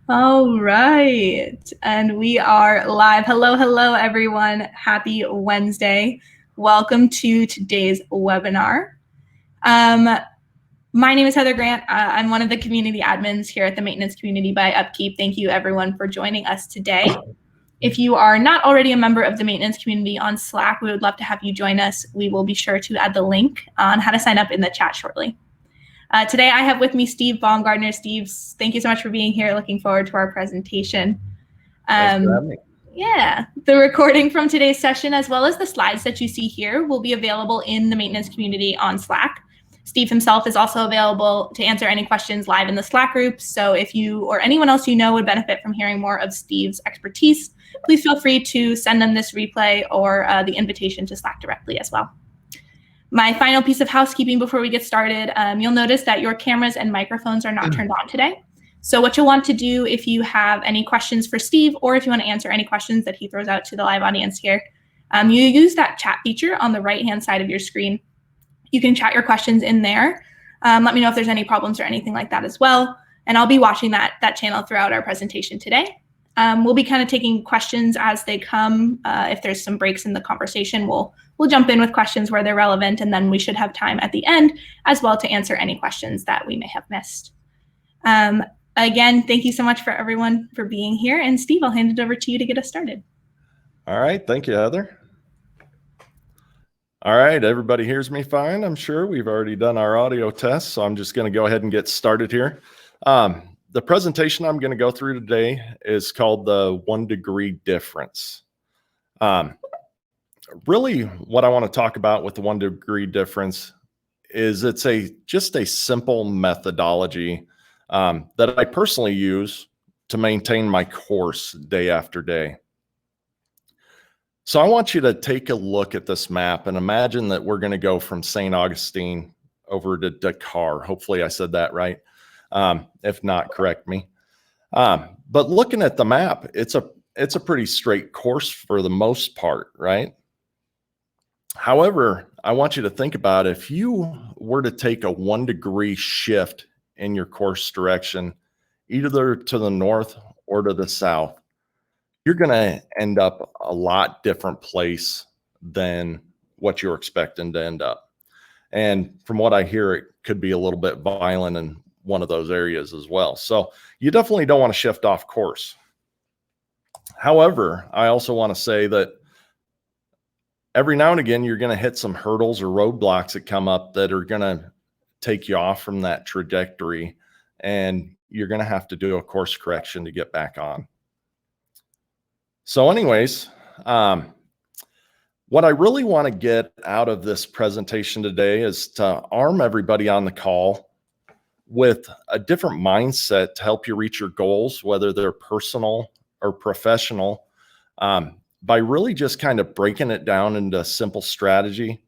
All right. And we are live. Hello, everyone. Happy Wednesday. Welcome to today's webinar. My name is Heather Grant. I'm one of the community admins here at the Maintenance Community by Upkeep. Thank you, everyone, for joining us today. If you are not already a member of the maintenance community on Slack, we would love to have you join us. We will be sure to add the link on how to sign up in the chat shortly. Today I have with me Steve Baumgartner. Steve, thank you so much for being here. Looking forward to our presentation. Thanks for having me. Yeah, the recording from today's session, as well as the slides that you see here, will be available in the maintenance community on Slack. Steve himself is also available to answer any questions live in the Slack group. So if you or anyone else you know would benefit from hearing more of Steve's expertise, please feel free to send them this replay or the invitation to Slack directly as well. My final piece of housekeeping before we get started, you'll notice that your cameras and microphones are not turned on today. So what you'll want to do if you have any questions for Steve, or if you want to answer any questions that he throws out to the live audience here, you use that chat feature on the right-hand side of your screen. You can chat your questions in there. Let me know if there's any problems or anything like that as well. And I'll be watching that channel throughout our presentation today. We'll be kind of taking questions as they come. If there's some breaks in the conversation, we'll jump in with questions where they're relevant, and then we should have time at the end as well to answer any questions that we may have missed. Again, thank you so much for everyone for being here. And Steve, I'll hand it over to you to get us started. All right. Thank you, Heather. All right. Everybody hears me fine, I'm sure. We've already done our audio test, so I'm just going to go ahead and get started here. The presentation I'm going to go through today is called the 1 degree difference. Really, what I want to talk about with the 1 degree difference is it's just a simple methodology that I personally use to maintain my course day after day. So I want you to take a look at this map and imagine that we're going to go from St. Augustine over to Dakar. Hopefully I said that right. If not, correct me. But looking at the map, it's a pretty straight course for the most part, right? However, I want you to think about if you were to take a 1 degree shift in your course direction, either to the north or to the south, you're going to end up a lot different place than what you're expecting to end up. And from what I hear, it could be a little bit violent in one of those areas as well. So you definitely don't want to shift off course. However, I also want to say that every now and again, you're going to hit some hurdles or roadblocks that come up that are going to take you off from that trajectory, and you're going to have to do a course correction to get back on. So anyways, what I really want to get out of this presentation today is to arm everybody on the call with a different mindset to help you reach your goals, whether they're personal or professional, by really just kind of breaking it down into a simple strategy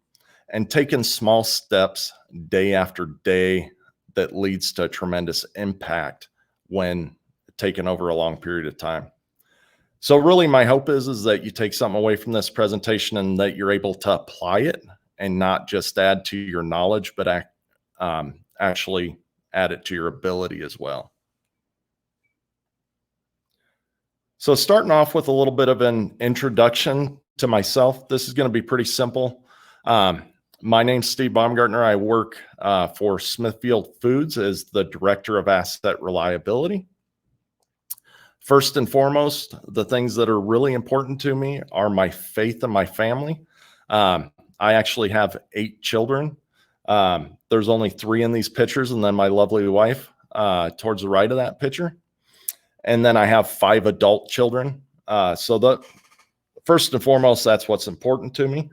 and taking small steps day after day that leads to a tremendous impact when taken over a long period of time. So really my hope is that you take something away from this presentation and that you're able to apply it and not just add to your knowledge, but actually add it to your ability as well. So starting off with a little bit of an introduction to myself, this is going to be pretty simple. My name's Steve Baumgartner. I work for Smithfield Foods as the Director of Asset Reliability. First and foremost, the things that are really important to me are my faith and my family. I actually have 8 children. There's only 3 in these pictures, and then my lovely wife towards the right of that picture. And then I have 5 adult children. So first and foremost, that's what's important to me.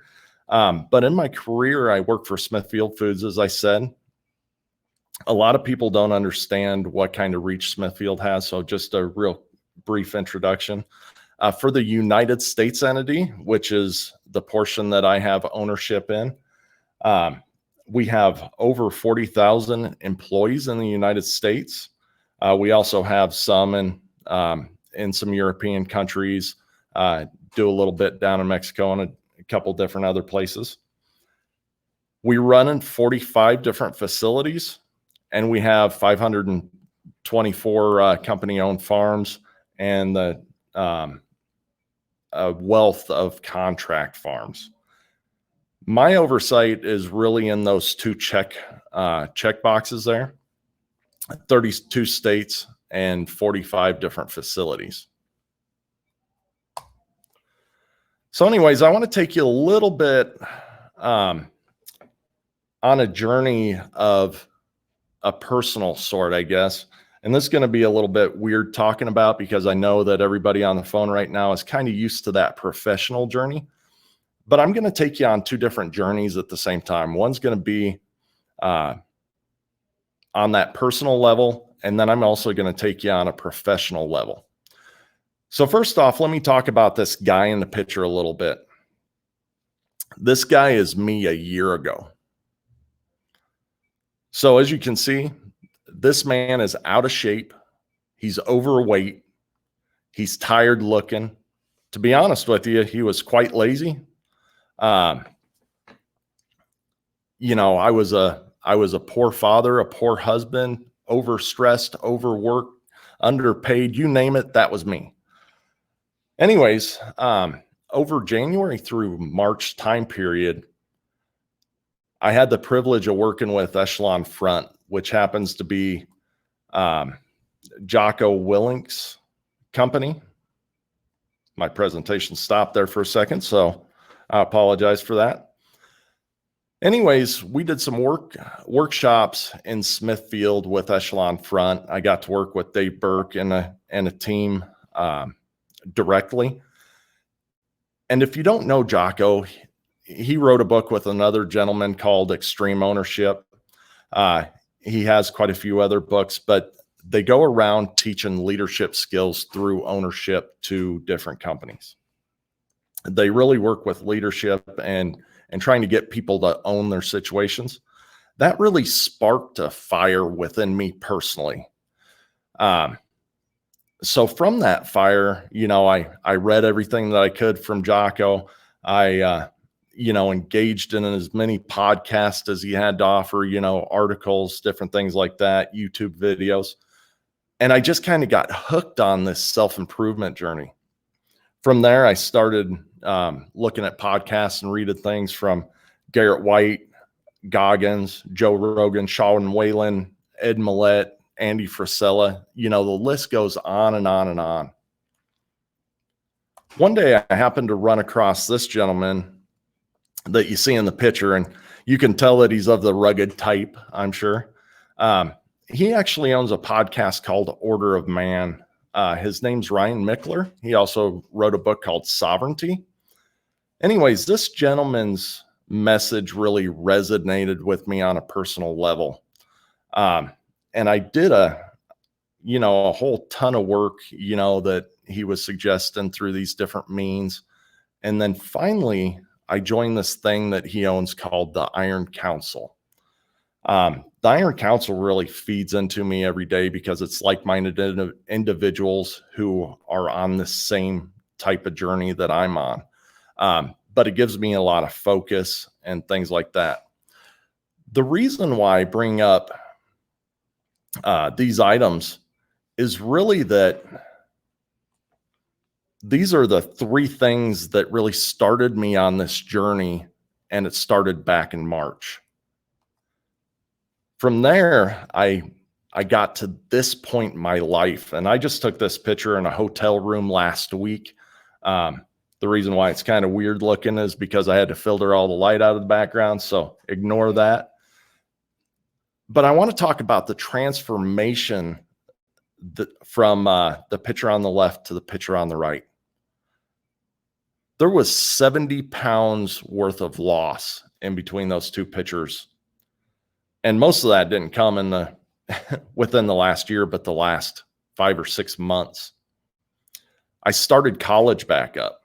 But in my career, I work for Smithfield Foods, as I said. A lot of people don't understand what kind of reach Smithfield has. So just a real brief introduction. For the United States entity, which is the portion that I have ownership in, we have over 40,000 employees in the United States. We also have some in some European countries, do a little bit down in Mexico and a couple different other places. We run in 45 different facilities, and we have 24 company-owned farms, and the a wealth of contract farms. My oversight is really in those two check boxes there, 32 states and 45 different facilities. So anyways, I want to take you a little bit on a journey of a personal sort, I guess. And this is going to be a little bit weird talking about, because I know that everybody on the phone right now is kind of used to that professional journey. But I'm going to take you on two different journeys at the same time. One's going to be on that personal level, and then I'm also going to take you on a professional level. So first off, let me talk about this guy in the picture a little bit. This guy is me a year ago. So as you can see, this man is out of shape. He's overweight. He's tired looking. To be honest with you, he was quite lazy. You know, I was a poor father, a poor husband, overstressed, overworked, underpaid, you name it, that was me. Anyways, over January through March time period, I had the privilege of working with Echelon Front, which happens to be Jocko Willink's company. My presentation stopped there for a second, so I apologize for that. Anyways, we did some workshops in Smithfield with Echelon Front. I got to work with Dave Burke and a team directly. And if you don't know Jocko, he wrote a book with another gentleman called Extreme Ownership. He has quite a few other books, but they go around teaching leadership skills through ownership to different companies. They really work with leadership and trying to get people to own their situations. That really sparked a fire within me personally. So from that fire, you know, I read everything that I could from Jocko. I, you know, engaged in as many podcasts as he had to offer, you know, articles, different things like that, YouTube videos. And I just kind of got hooked on this self-improvement journey. From there, I started looking at podcasts and reading things from Garrett White, Goggins, Joe Rogan, Sean Whalen, Ed Millett, Andy Frisella. You know, the list goes on and on and on. One day I happened to run across this gentleman that you see in the picture, and you can tell that he's of the rugged type, I'm sure. He actually owns a podcast called Order of Man. His name's Ryan Mickler. He also wrote a book called Sovereignty. Anyways, this gentleman's message really resonated with me on a personal level. And I did a whole ton of work, you know, that he was suggesting through these different means. And then finally, I joined this thing that he owns called the Iron Council. The Iron Council really feeds into me every day because it's like-minded individuals who are on the same type of journey that I'm on. But it gives me a lot of focus and things like that. The reason why I bring up these items is really that these are the three things that really started me on this journey, and it started back in March. From there, I got to this point in my life, and I just took this picture in a hotel room last week. The reason why it's kind of weird looking is because I had to filter all the light out of the background, so ignore that. But I want to talk about the transformation from the picture on the left to the picture on the right. There was 70 pounds worth of loss in between those two pictures. And most of that didn't come in within the last year, but the last 5 or 6 months. I started college back up.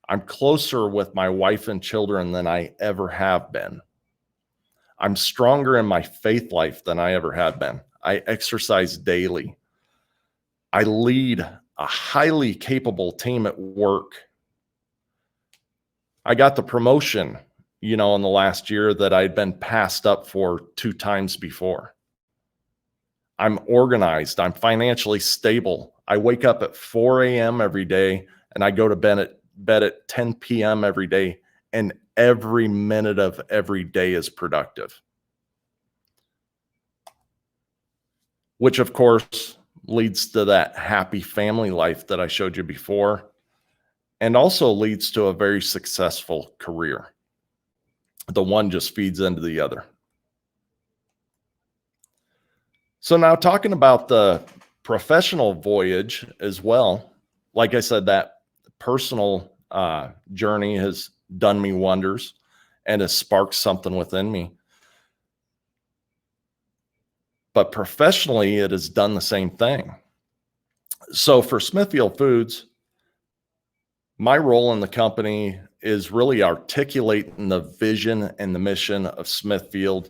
I'm closer with my wife and children than I ever have been. I'm stronger in my faith life than I ever have been. I exercise daily. I lead a highly capable team at work. I got the promotion, you know, in the last year that I'd been passed up for 2 times before. I'm organized. I'm financially stable. I wake up at 4 a.m. every day and I go to bed at 10 p.m. every day, and every minute of every day is productive. Which of course leads to that happy family life that I showed you before, and also leads to a very successful career. The one just feeds into the other. So now talking about the professional voyage as well, like I said, that personal journey has done me wonders and has sparked something within me. But professionally, it has done the same thing. So for Smithfield Foods, my role in the company is really articulating the vision and the mission of Smithfield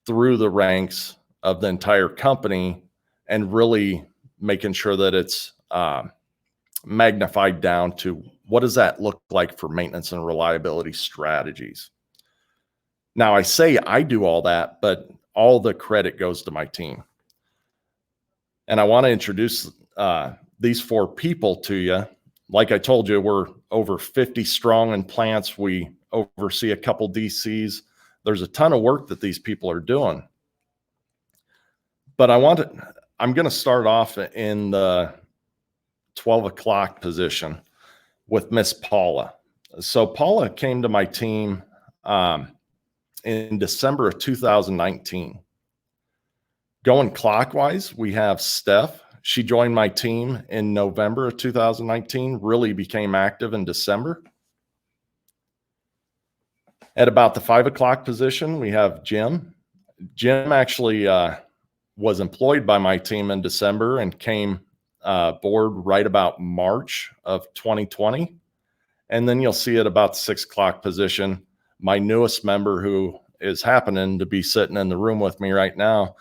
through the ranks of the entire company, and really making sure that it's magnified down to what does that look like for maintenance and reliability strategies. Now, I say I do all that, but all the credit goes to my team. And I want to introduce these 4 people to you. Like I told you, we're over 50 strong in plants. We oversee a couple DCs. There's a ton of work that these people are doing. But I'm going to start off in the 12 o'clock position with Miss Paula. So Paula came to my team in December of 2019. Going clockwise, we have Steph. She joined my team in November of 2019, really became active in December. At about the 5 o'clock position, we have Jim. Jim actually was employed by my team in December and came board right about March of 2020. And then you'll see at about the 6 o'clock position, my newest member, who is happening to be sitting in the room with me right now,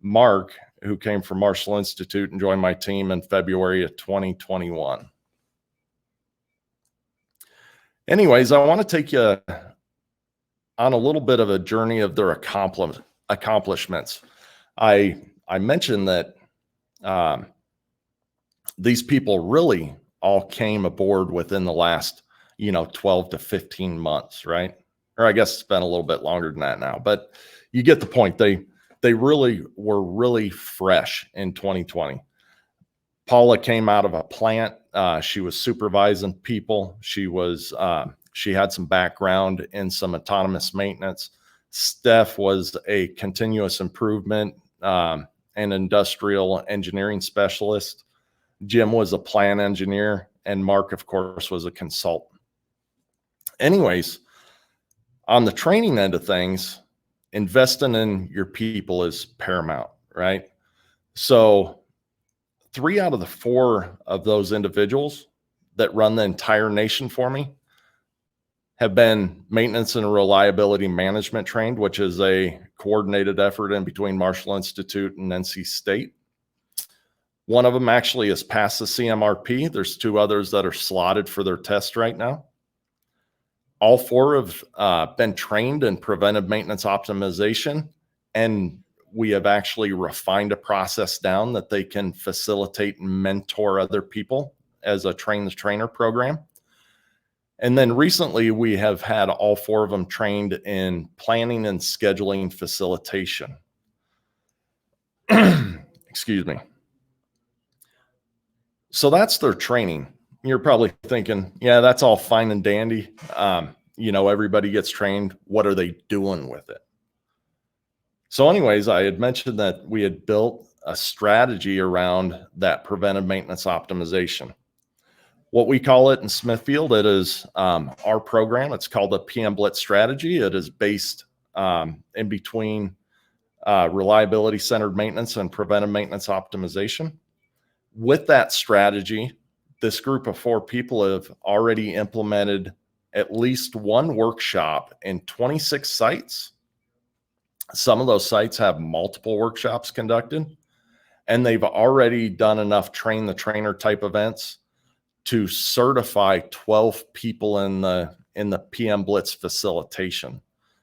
Mark, who came from Marshall Institute and joined my team in February of 2021. Anyways, I want to take you on a little bit of a journey of their accomplishments. I mentioned that these people really all came aboard within the last, 12 to 15 months, right? Or I guess it's been a little bit longer than that now, but you get the point. They really were really fresh in 2020. Paula came out of a plant. She was supervising people. She had some background in some autonomous maintenance. Steph was a continuous improvement and industrial engineering specialist. Jim was a plant engineer, and Mark, of course, was a consultant. Anyways, on the training end of things, investing in your people is paramount, right? So 3 out of the 4 of those individuals that run the entire nation for me have been maintenance and reliability management trained, which is a coordinated effort in between Marshall Institute and NC State. One of them actually has passed the CMRP. There's 2 others that are slotted for their test right now. All 4 have been trained in preventive maintenance optimization, and we have actually refined a process down that they can facilitate and mentor other people as a train the trainer program. And then recently we have had all 4 of them trained in planning and scheduling facilitation. Excuse me. So that's their training. You're probably thinking, yeah, that's all fine and dandy. Everybody gets trained. What are they doing with it? So anyways, I had mentioned that we had built a strategy around that preventive maintenance optimization. What we call it in Smithfield, it is our program. It's called the PM Blitz strategy. It is based in between reliability-centered maintenance and preventive maintenance optimization. With that strategy, this group of 4 people have already implemented at least 1 workshop in 26 sites. Some of those sites have multiple workshops conducted, and they've already done enough train the trainer type events to certify 12 people in the PM Blitz facilitation.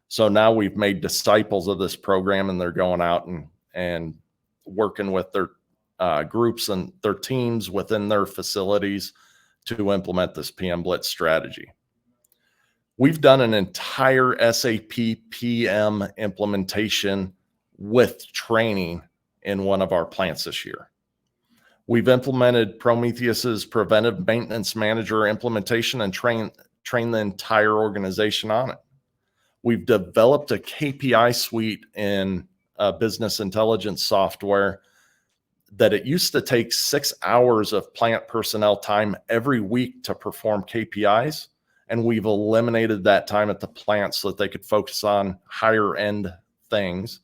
So now we've made disciples of this program, and they're going out and working with their groups and their teams within their facilities to implement this PM Blitz strategy. We've done an entire SAP PM implementation with training in one of our plants this year. We've implemented Prometheus's preventive maintenance manager implementation and trained the entire organization on it. We've developed a KPI suite in business intelligence software that it used to take 6 hours of plant personnel time every week to perform KPIs. And we've eliminated that time at the plant so that they could focus on higher end things.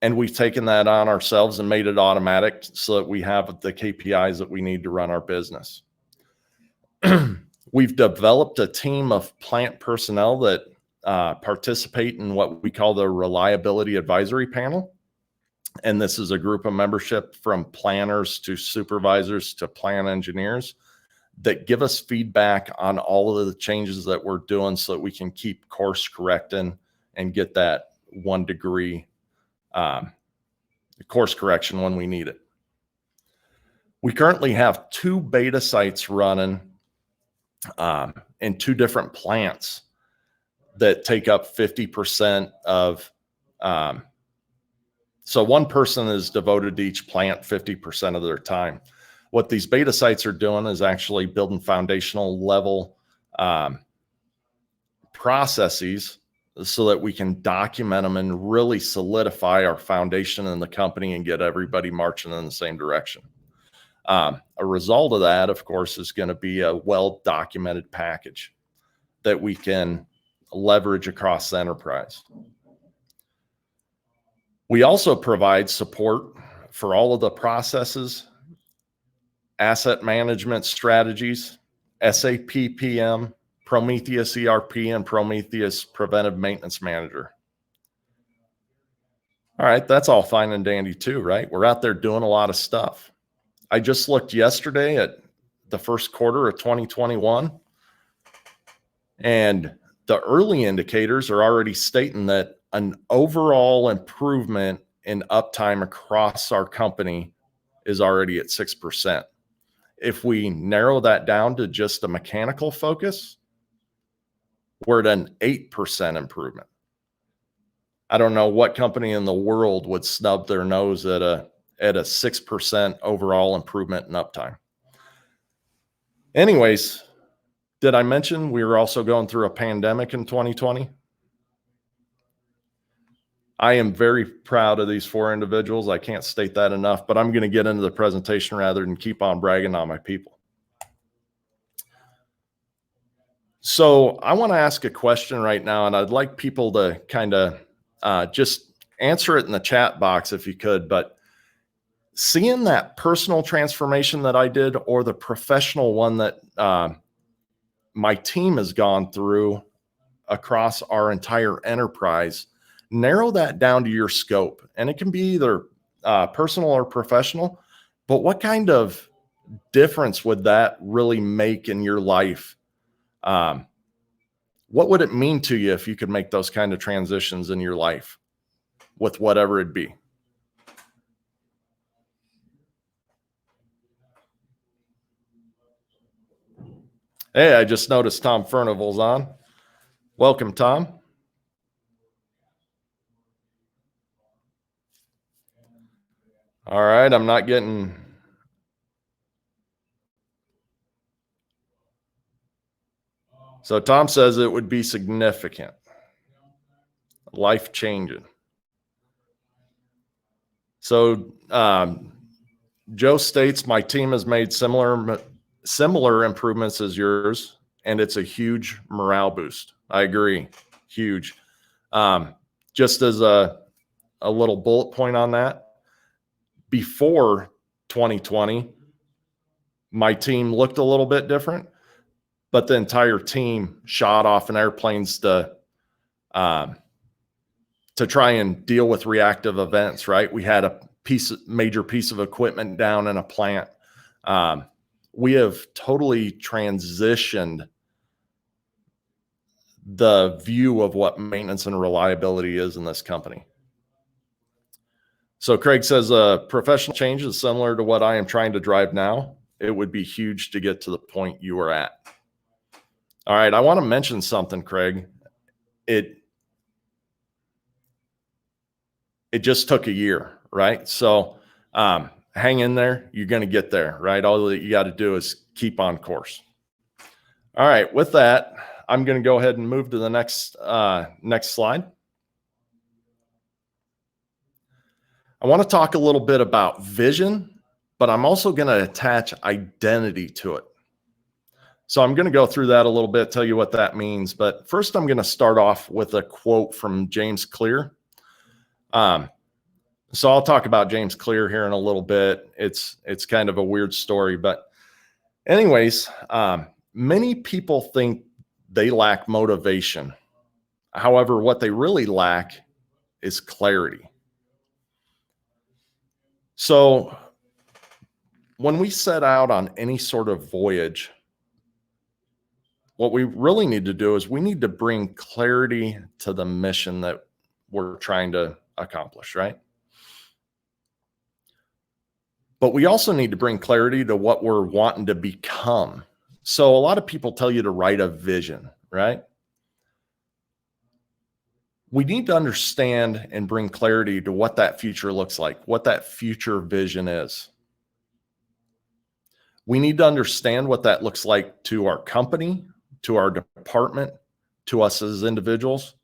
And we've taken that on ourselves and made it automatic so that we have the KPIs that we need to run our business. We've developed a team of plant personnel that participate in what we call the Reliability Advisory Panel. And this is a group of membership from planners to supervisors to plant engineers that give us feedback on all of the changes that we're doing so that we can keep course correcting and get that 1 degree course correction when we need it. We currently have 2 beta sites running in 2 different plants that take up 50% of, so one person is devoted to each plant 50% of their time. What these beta sites are doing is actually building foundational level processes so that we can document them and really solidify our foundation in the company and get everybody marching in the same direction. A result of that, of course, is going to be a well-documented package that we can leverage across the enterprise. We also provide support for all of the processes, asset management strategies, SAP PM, Prometheus ERP, and Prometheus Preventive Maintenance Manager. All right, that's all fine and dandy too, right? We're out there doing a lot of stuff. I just looked yesterday at the first quarter of 2021, and the early indicators are already stating that an overall improvement in uptime across our company is already at 6%. If we narrow that down to just a mechanical focus, we're at an 8% improvement. I don't know what company in the world would snub their nose at a 6% overall improvement in uptime. Anyways, did I mention we were also going through a pandemic in 2020? I am very proud of these 4 individuals. I can't state that enough, but I'm going to get into the presentation rather than keep on bragging on my people. So I want to ask a question right now, and I'd like people to kind of just answer it in the chat box if you could. But seeing that personal transformation that I did or the professional one that my team has gone through across our entire enterprise, narrow that down to your scope. And it can be either personal or professional, but what kind of difference would that really make in your life? What would it mean to you if you could make those kind of transitions in your life with whatever it be? Hey, I just noticed Tom Furnival's on. Welcome, Tom. All right, I'm not getting... So Tom says it would be significant, life-changing. So Joe states, my team has made similar improvements as yours, and it's a huge morale boost. I agree, huge. Just as a little bullet point on that, before 2020, my team looked a little bit different, but the entire team shot off in airplanes to try and deal with reactive events, right? We had a major piece of equipment down in a plant. We have totally transitioned the view of what maintenance and reliability is in this company. So Craig says a professional change is similar to what I am trying to drive now. It would be huge to get to the point you are at. All right, I want to mention something, Craig. It just took a year, right? So hang in there. You're going to get there, right? All that you got to do is keep on course. All right, with that, I'm going to go ahead and move to the next slide. I want to talk a little bit about vision, but I'm also going to attach identity to it. So I'm going to go through that a little bit, tell you what that means. But first, I'm going to start off with a quote from James Clear. So I'll talk about James Clear here in a little bit. It's kind of a weird story, but anyways, many people think they lack motivation. However, what they really lack is clarity. So when we set out on any sort of voyage, what we really need to do is we need to bring clarity to the mission that we're trying to accomplish, right? But we also need to bring clarity to what we're wanting to become. So a lot of people tell you to write a vision, right? We need to understand and bring clarity to what that future looks like, what that future vision is. We need to understand what that looks like to our company, to our department, to us as individuals,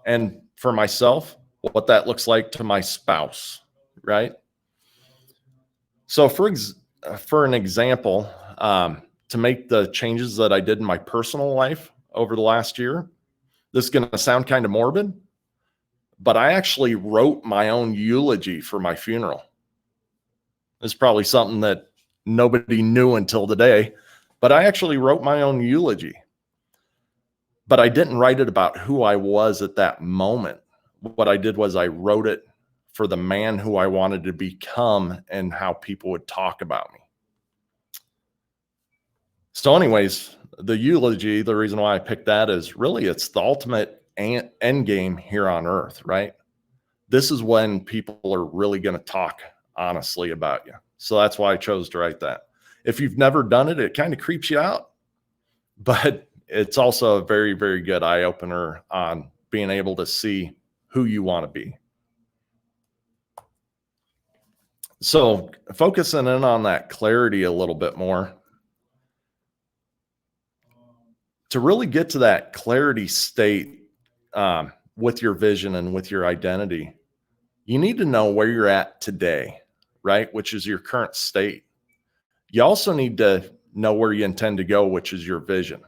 and for myself, what that looks like to my spouse, right? So for an example, to make the changes that I did in my personal life over the last year, this is going to sound kind of morbid, but I actually wrote my own eulogy for my funeral. It's probably something that nobody knew until today, but I actually wrote my own eulogy. But I didn't write it about who I was at that moment. What I did was I wrote it for the man who I wanted to become and how people would talk about me. So anyways, the eulogy, the reason why I picked that is really it's the ultimate end game here on earth, right? This is when people are really going to talk honestly about you. So that's why I chose to write that. If you've never done it, it kind of creeps you out, but it's also a very, very good eye opener on being able to see who you want to be. So focusing in on that clarity a little bit more, to really get to that clarity state with your vision and with your identity, you need to know where you're at today, right? Which is your current state. You also need to know where you intend to go, which is your vision.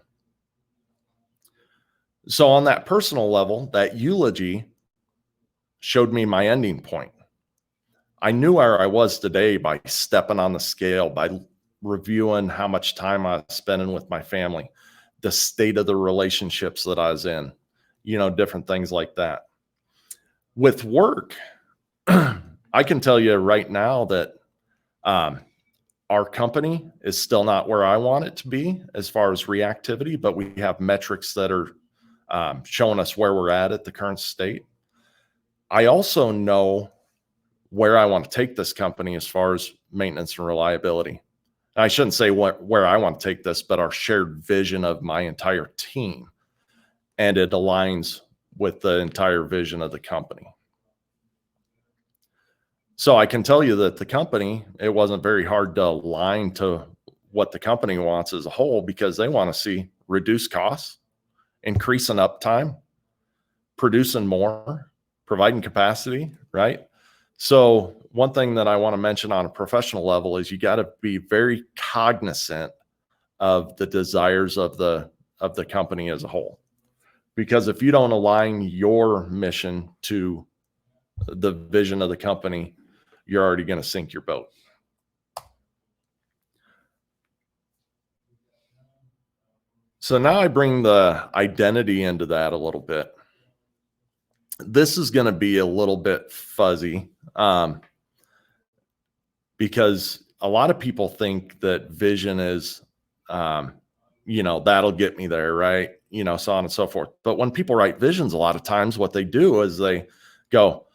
So on that personal level, that eulogy showed me my ending point. I knew where I was today by stepping on the scale, by reviewing how much time I was spending with my family, the state of the relationships that I was in, different things like that. With work, I can tell you right now that our company is still not where I want it to be as far as reactivity, but we have metrics that are showing us where we're at the current state. I also know where I want to take this company as far as maintenance and reliability. I shouldn't say where I want to take this, but our shared vision of my entire team. And it aligns with the entire vision of the company. So I can tell you that the company, it wasn't very hard to align to what the company wants as a whole, because they want to see reduced costs, increasing uptime, producing more, providing capacity, right? So one thing that I want to mention on a professional level is you got to be very cognizant of the desires of the company as a whole. Because if you don't align your mission to the vision of the company, you're already going to sink your boat. So now I bring the identity into that a little bit. This is going to be a little bit fuzzy because a lot of people think that vision is, that'll get me there, right? So on and so forth. But when people write visions, a lot of times what they do is they go,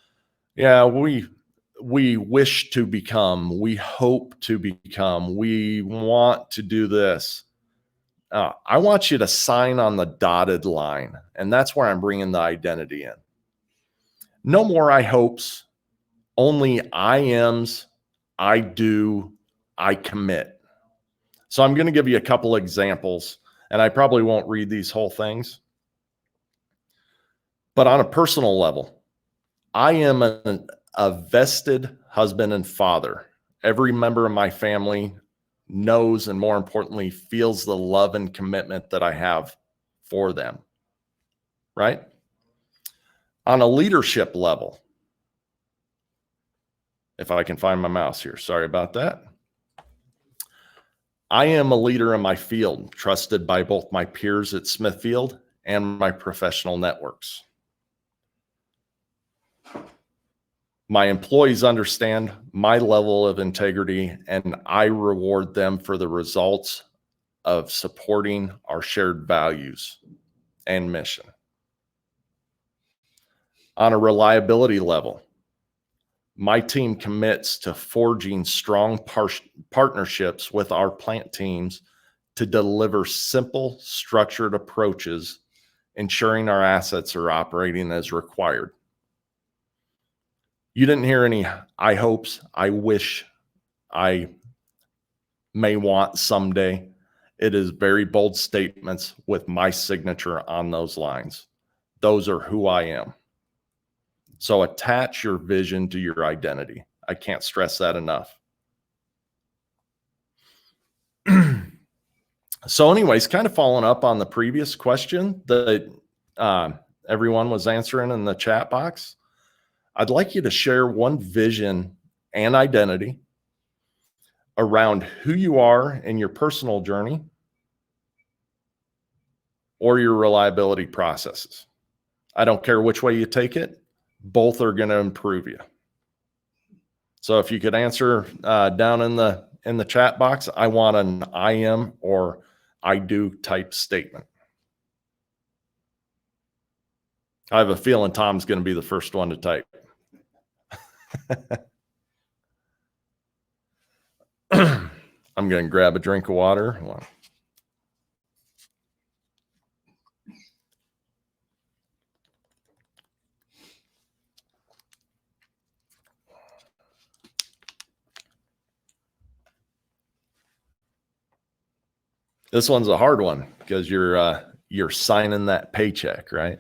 yeah, we we wish to become, we hope to become, we want to do this. I want you to sign on the dotted line, and that's where I'm bringing the identity in. No more I hopes, only I ams, I do, I commit. So I'm going to give you a couple examples, and I probably won't read these whole things. But on a personal level, I am a vested husband and father. Every member of my family knows, and more importantly, feels the love and commitment that I have for them, right? On a leadership level, if I can find my mouse here, sorry about that. I am a leader in my field, trusted by both my peers at Smithfield and my professional networks. My employees understand my level of integrity, and I reward them for the results of supporting our shared values and mission. On a reliability level, my team commits to forging strong partnerships with our plant teams to deliver simple, structured approaches, ensuring our assets are operating as required. You didn't hear any I hopes, I wish, I may want someday. It is very bold statements with my signature on those lines. Those are who I am. So attach your vision to your identity. I can't stress that enough. So anyways, kind of following up on the previous question that everyone was answering in the chat box, I'd like you to share one vision and identity around who you are in your personal journey or your reliability processes. I don't care which way you take it. Both are going to improve you. So if you could answer down in the chat box, I want an I am or I do type statement. I have a feeling Tom's going to be the first one to type. I'm going to grab a drink of water. This one's a hard one because you're signing that paycheck, right?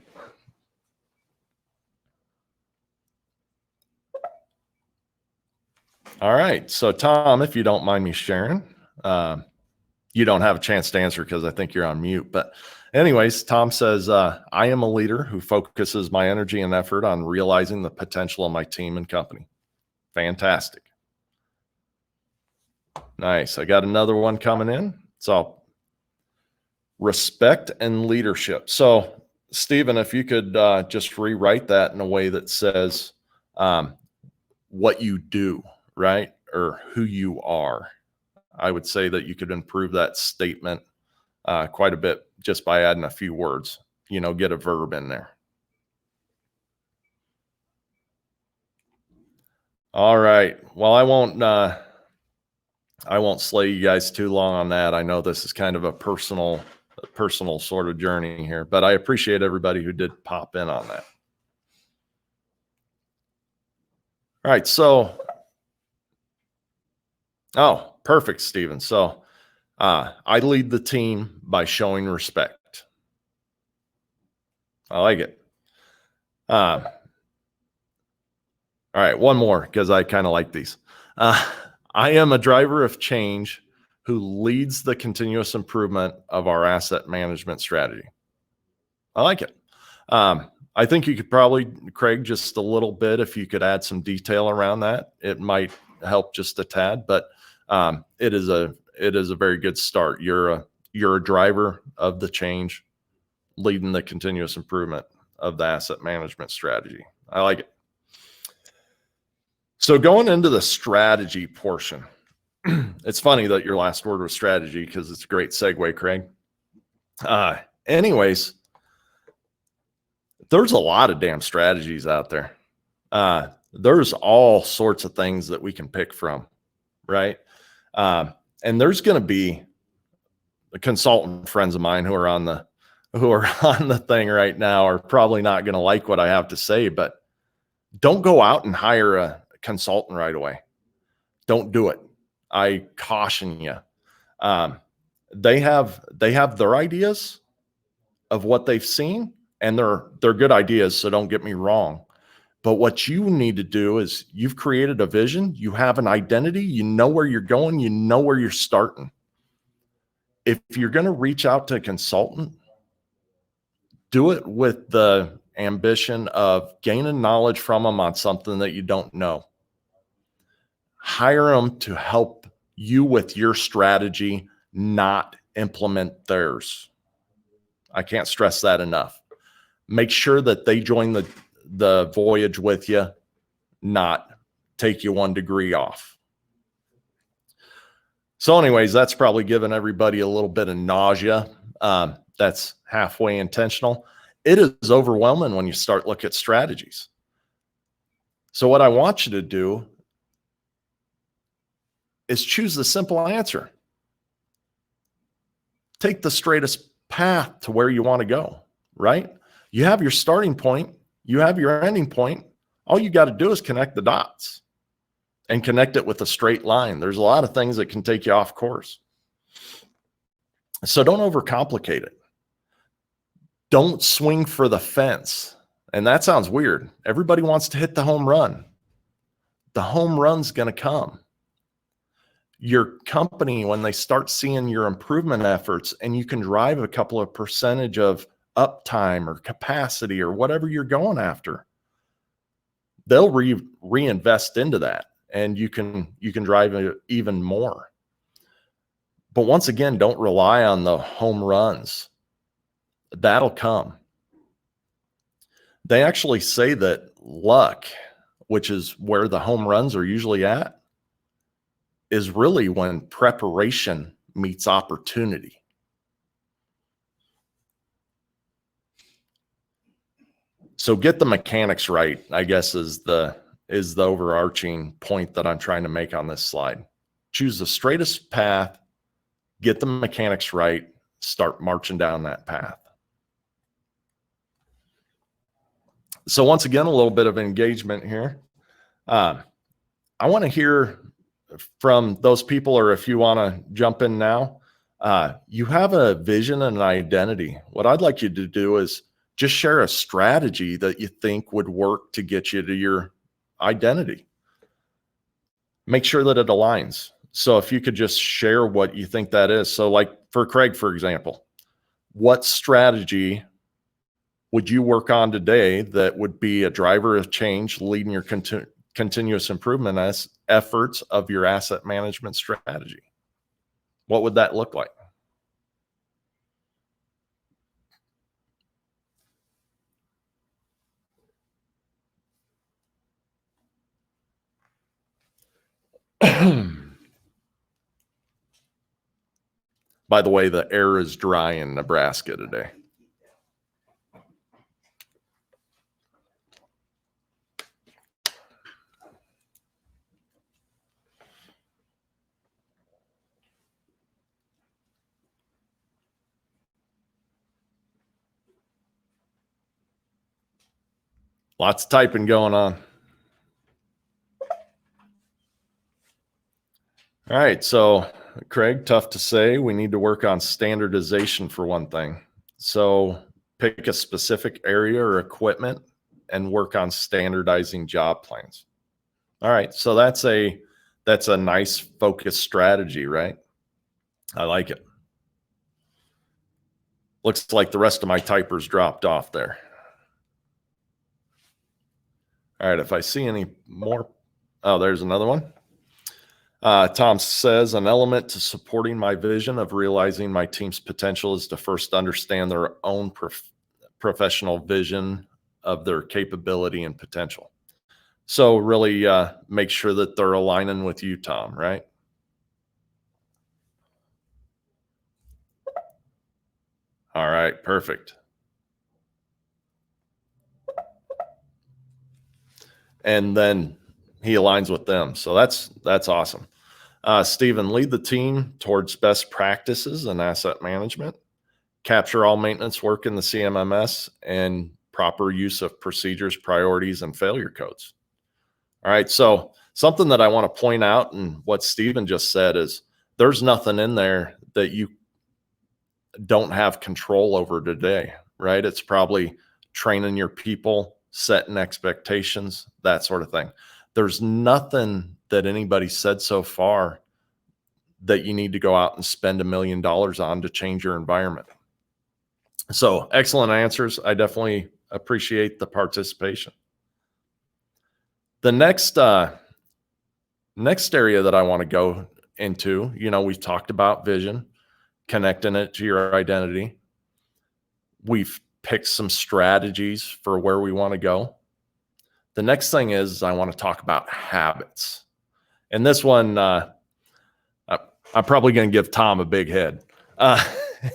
All right. So Tom, if you don't mind me sharing, you don't have a chance to answer because I think you're on mute. But anyways, Tom says, I am a leader who focuses my energy and effort on realizing the potential of my team and company. Fantastic. Nice. I got another one coming in. So respect and leadership. So Stephen, if you could just rewrite that in a way that says what you do, right? Or who you are. I would say that you could improve that statement quite a bit just by adding a few words, get a verb in there. All right. Well, I won't slay you guys too long on that. I know this is kind of a personal sort of journey here, but I appreciate everybody who did pop in on that. All right. So, oh, perfect, Stephen. So I lead the team by showing respect. I like it. All right, one more because I kind of like these. I am a driver of change who leads the continuous improvement of our asset management strategy. I like it. I think you could probably, Craig, just a little bit, if you could add some detail around that, it might help just a tad, but it is a very good start. You're a driver of the change, leading the continuous improvement of the asset management strategy. I like it. So going into the strategy portion, it's funny that your last word was strategy because it's a great segue, Craig. Anyways, there's a lot of damn strategies out there. There's all sorts of things that we can pick from, right? And there's going to be consultant friends of mine who are on the thing right now are probably not going to like what I have to say, but don't go out and hire a consultant right away. Don't do it. I caution you. They have their ideas of what they've seen, and they're good ideas. So don't get me wrong. But what you need to do is you've created a vision, you have an identity, you know where you're going, you know where you're starting. If you're going to reach out to a consultant, do it with the ambition of gaining knowledge from them on something that you don't know. Hire them to help you with your strategy, not implement theirs. I can't stress that enough. Make sure that they join the voyage with you, not take you 1 degree off. So anyways, that's probably given everybody a little bit of nausea. That's halfway intentional. It is overwhelming when you start looking at strategies. So what I want you to do is choose the simple answer. Take the straightest path to where you want to go, right? You have your starting point, you have your ending point. All you got to do is connect the dots and connect it with a straight line. There's a lot of things that can take you off course. So don't overcomplicate it. Don't swing for the fence. And that sounds weird. Everybody wants to hit the home run. The home run's going to come. Your company, when they start seeing your improvement efforts and you can drive a couple of percentage of uptime or capacity or whatever you're going after, they'll reinvest into that, and you can drive it even more. But once again, don't rely on the home runs. That'll come. They actually say that luck, which is where the home runs are usually at, is really when preparation meets opportunity. So get the mechanics right, I guess, is the overarching point that I'm trying to make on this slide. Choose the straightest path, get the mechanics right, start marching down that path. So once again, a little bit of engagement here. I want to hear from those people, or if you want to jump in now, you have a vision and an identity. What I'd like you to do is just share a strategy that you think would work to get you to your identity. Make sure that it aligns. So if you could just share what you think that is. So like for Craig, for example, what strategy would you work on today that would be a driver of change leading your continuous improvement as efforts of your asset management strategy? What would that look like? By the way, the air is dry in Nebraska today. Lots of typing going on. All right, so Craig, tough to say. We need to work on standardization for one thing. So pick a specific area or equipment and work on standardizing job plans. All right, so that's a nice focused strategy, right? I like it. Looks like the rest of my typers dropped off there. All right, if I see any more, oh, there's another one. Tom says, an element to supporting my vision of realizing my team's potential is to first understand their own professional vision of their capability and potential. So really make sure that they're aligning with you, Tom, right? All right, perfect. and then he aligns with them. So that's awesome. Stephen, lead the team towards best practices and asset management, capture all maintenance work in the CMMS, and proper use of procedures, priorities, and failure codes. All right. So something that I want to point out, and what Stephen just said, is there's nothing in there that you don't have control over today, right? It's probably training your people, setting expectations, that sort of thing. There's nothing that anybody said so far that you need to go out and spend $1 million on to change your environment. So excellent answers. I definitely appreciate the participation. The next area that I want to go into, we've talked about vision, connecting it to your identity. We've picked some strategies for where we want to go. The next thing is I want to talk about habits. And this one, I'm probably going to give Tom a big head.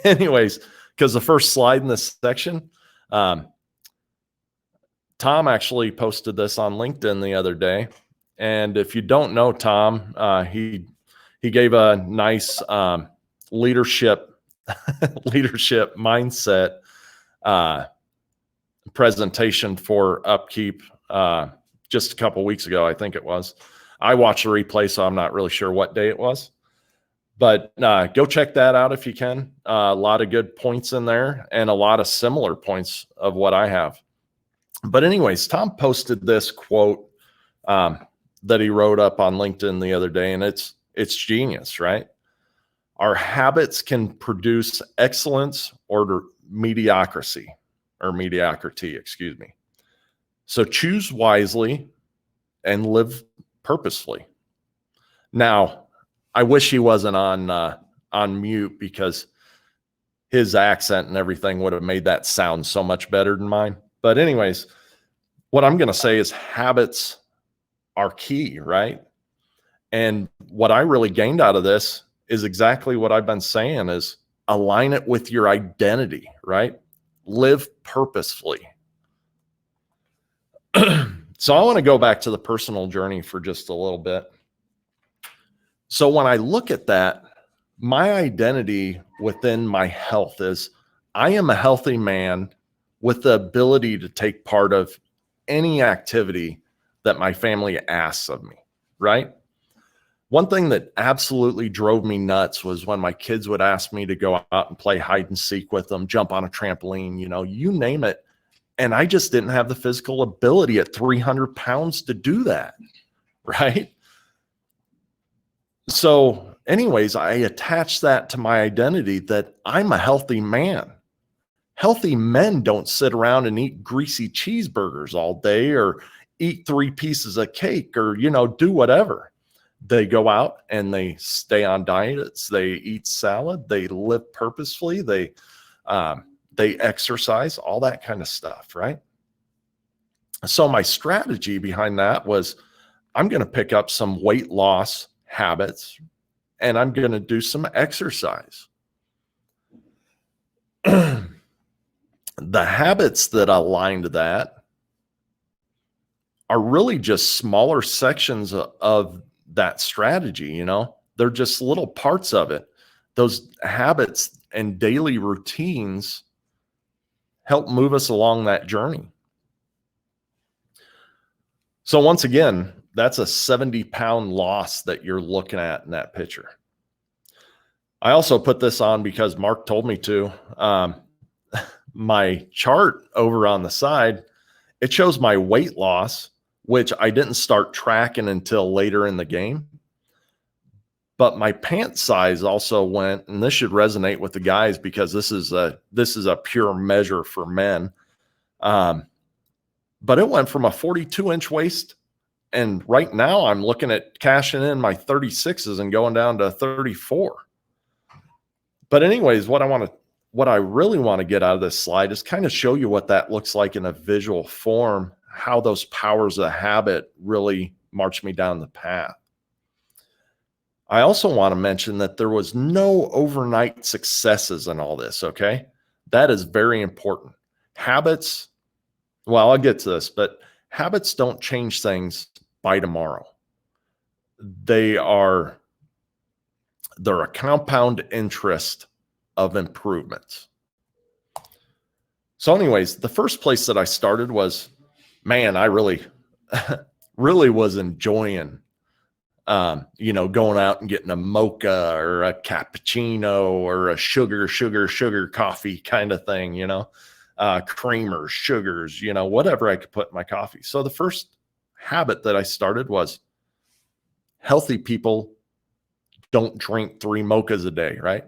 Anyways, because the first slide in this section, Tom actually posted this on LinkedIn the other day. And if you don't know Tom, he gave a nice leadership mindset presentation for Upkeep just a couple weeks ago, I think it was. I watched the replay, so I'm not really sure what day it was. But go check that out if you can. A lot of good points in there and a lot of similar points of what I have. But anyways, Tom posted this quote that he wrote up on LinkedIn the other day, and it's genius, right? Our habits can produce excellence or mediocrity, excuse me. So choose wisely and live purposefully. Now, I wish he wasn't on mute, because his accent and everything would have made that sound so much better than mine. But anyways, what I'm going to say is habits are key, right? And what I really gained out of this is exactly what I've been saying, is align it with your identity, right? Live purposefully. So I want to go back to the personal journey for just a little bit. So when I look at that, my identity within my health is I am a healthy man with the ability to take part of any activity that my family asks of me, right? One thing that absolutely drove me nuts was when my kids would ask me to go out and play hide and seek with them, jump on a trampoline, you name it. And I just didn't have the physical ability at 300 pounds to do that, right? So anyways, I attached that to my identity that I'm a healthy man. Healthy men don't sit around and eat greasy cheeseburgers all day, or eat 3 pieces of cake, or, do whatever. They go out and they stay on diets. They eat salad. They live purposefully. They exercise, all that kind of stuff, right? So my strategy behind that was I'm going to pick up some weight loss habits, and I'm going to do some exercise. The habits that align to that are really just smaller sections of that strategy. They're just little parts of it. Those habits and daily routines help move us along that journey. So once again, that's a 70-pound loss that you're looking at in that picture. I also put this on because Mark told me to. My chart over on the side, it shows my weight loss, which I didn't start tracking until later in the game. But my pant size also went, and this should resonate with the guys because this is a pure measure for men. But it went from a 42-inch waist, and right now I'm looking at cashing in my 36s and going down to 34. But anyways, what I really want to get out of this slide is kind of show you what that looks like in a visual form, how those powers of habit really march me down the path. I also want to mention that there was no overnight successes in all this, okay? That is very important. Habits, well, I'll get to this, but Habits don't change things by tomorrow. They're a compound interest of improvements. So anyways, the first place that I started was, man, I really, really was enjoying, going out and getting a mocha or a cappuccino or a sugar coffee kind of thing, creamers, sugars, whatever I could put in my coffee. So the first habit that I started was healthy people don't drink 3 mochas a day, right?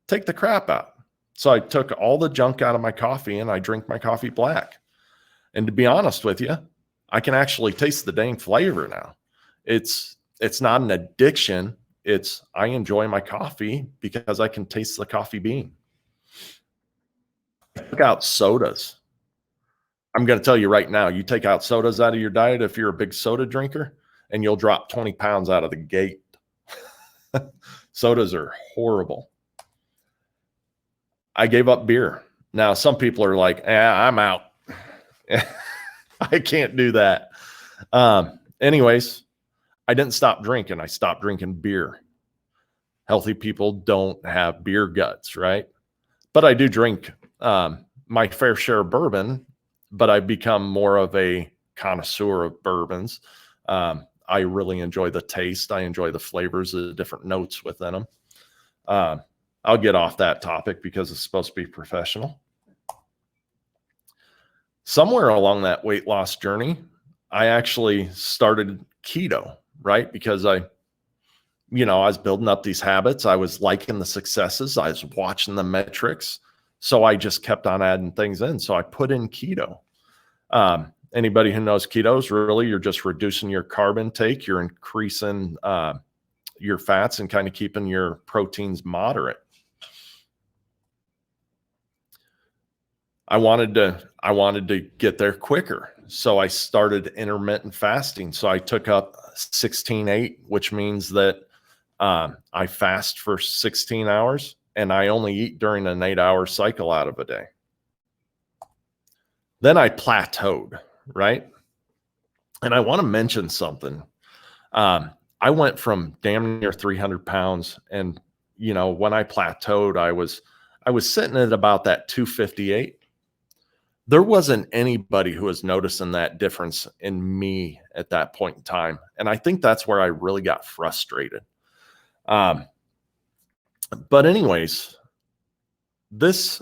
Take the crap out. So I took all the junk out of my coffee and I drink my coffee black. And to be honest with you, I can actually taste the dang flavor now. It's not an addiction. I enjoy my coffee because I can taste the coffee bean. I took out sodas. I'm going to tell you right now, you take out sodas out of your diet if you're a big soda drinker, and you'll drop 20 pounds out of the gate. Sodas are horrible. I gave up beer. Now, some people are like, I'm out. I can't do that. Anyways, I didn't stop drinking. I stopped drinking beer. Healthy people don't have beer guts, right? But I do drink my fair share of bourbon, but I've become more of a connoisseur of bourbons. I really enjoy the taste. I enjoy the flavors, the different notes within them. I'll get off that topic because it's supposed to be professional. Somewhere along that weight loss journey, I actually started keto, right? Because I was building up these habits. I was liking the successes. I was watching the metrics. So I just kept on adding things in. So I put in keto. Anybody who knows keto is really, you're just reducing your carb intake. You're increasing your fats and kind of keeping your proteins moderate. I wanted to get there quicker. So I started intermittent fasting. So I took up 16-8, which means that I fast for 16 hours and I only eat during an 8-hour cycle out of a day. Then I plateaued, right? And I want to mention something. I went from damn near 300 pounds. And, when I plateaued, I was sitting at about that 258. There wasn't anybody who was noticing that difference in me at that point in time. And I think that's where I really got frustrated. But anyways, this